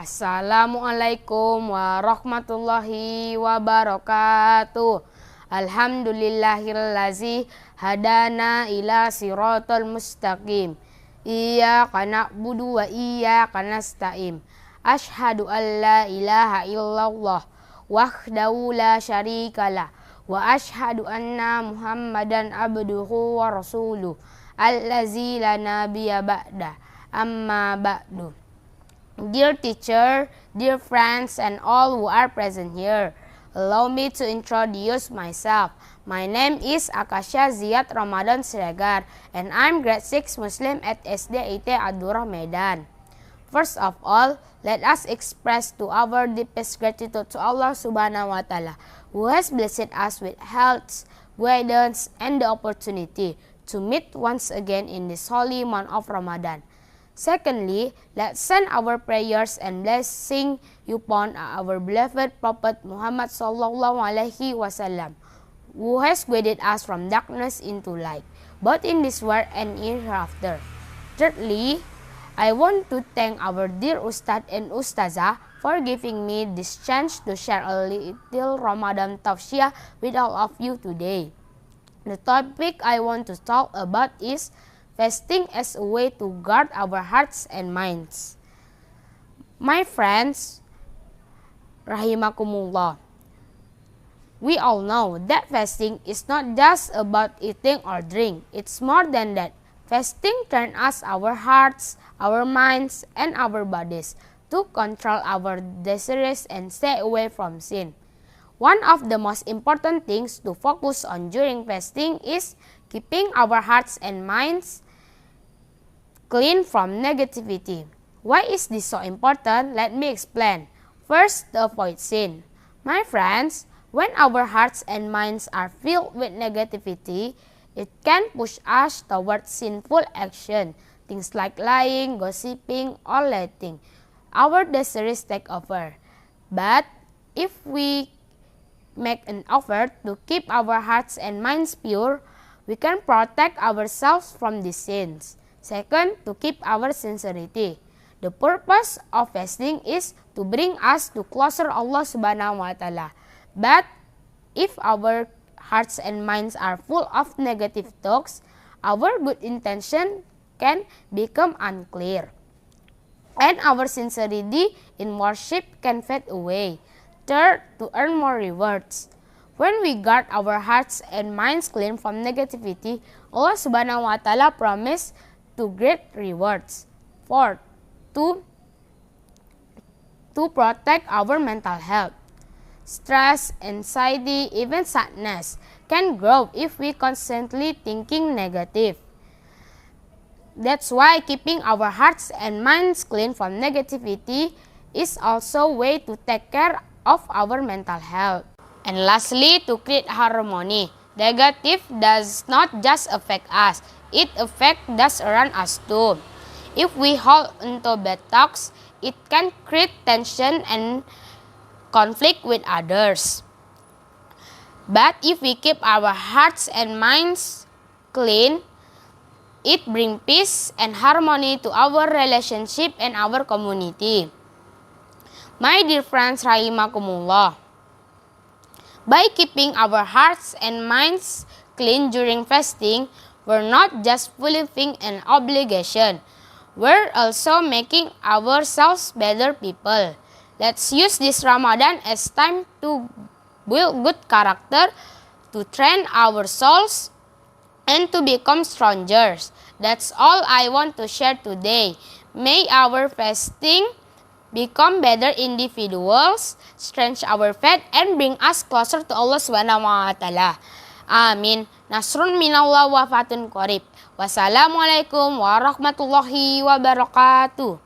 Assalamualaikum warahmatullahi wabarakatuh. Alhamdulillahillazi hadana ila siratal mustaqim. Iyyaka na'budu wa iyyaka nasta'in. Asyhadu an la ilaha illallah wahdahu la syarikalah wa asyhadu anna Muhammadan abduhu wa rasuluh allazi la nabiyya ba'da. Amma ba'du. Dear teacher, dear friends, and all who are present here, allow me to introduce myself. My name is Akasha Ziyad Ramadan Siregar, and I'm grade 6 Muslim at SD IT Ad-Durrah Medan. First of all, let us express to our deepest gratitude to Allah Subhanahu wa Ta'ala, who has blessed us with health, guidance, and the opportunity to meet once again in this holy month of Ramadan. Secondly, let's send our prayers and blessing upon our beloved Prophet Muhammad sallallahu alaihi wasallam, who has guided us from darkness into light, both in this world and hereafter. Thirdly, I want to thank our dear Ustad and Ustazah for giving me this chance to share a little Ramadan tafsir with all of you today. The topic I want to talk about is fasting as a way to guard our hearts and minds. My friends, rahimakumullah, we all know that fasting is not just about eating or drink. It's more than that. Fasting turns us our hearts, our minds, and our bodies to control our desires and stay away from sin. One of the most important things to focus on during fasting is keeping our hearts and minds clean from negativity. Why is this so important? Let me explain. First, to avoid sin. My friends, when our hearts and minds are filled with negativity, it can push us towards sinful action, things like lying, gossiping, or letting our desires take over. But if we make an effort to keep our hearts and minds pure, we can protect ourselves from these sins. Second, to keep our sincerity. The purpose of fasting is to bring us to closer Allah Subhanahu wa Ta'ala. But if our hearts and minds are full of negative talks, our good intention can become unclear, and our sincerity in worship can fade away. Third, to earn more rewards. When we guard our hearts and minds clean from negativity, Allah Subhanahu wa Ta'ala promise to great rewards. Fourth, to protect our mental health. Stress, anxiety, even sadness can grow if we constantly thinking negative. That's why keeping our hearts and minds clean from negativity is also a way to take care of our mental health. And lastly, to create harmony. Negative does not just affect us, it affects those around us too. If we hold onto bad talks, it can create tension and conflict with others. But if we keep our hearts and minds clean, it brings peace and harmony to our relationship and our community. My dear friends, rahimakumullah, by keeping our hearts and minds clean during fasting, we're not just fulfilling an obligation, we're also making ourselves better people. Let's use this Ramadan as time to build good character, to train our souls, and to become strangers. That's all I want to share today. May our fasting become better individuals, strengthen our faith, and bring us closer to Allah Subhanahu wa Ta'ala. Amin. Nasrun minallah wa fatun qarib. Wassalamualaikum warahmatullahi wabarakatuh.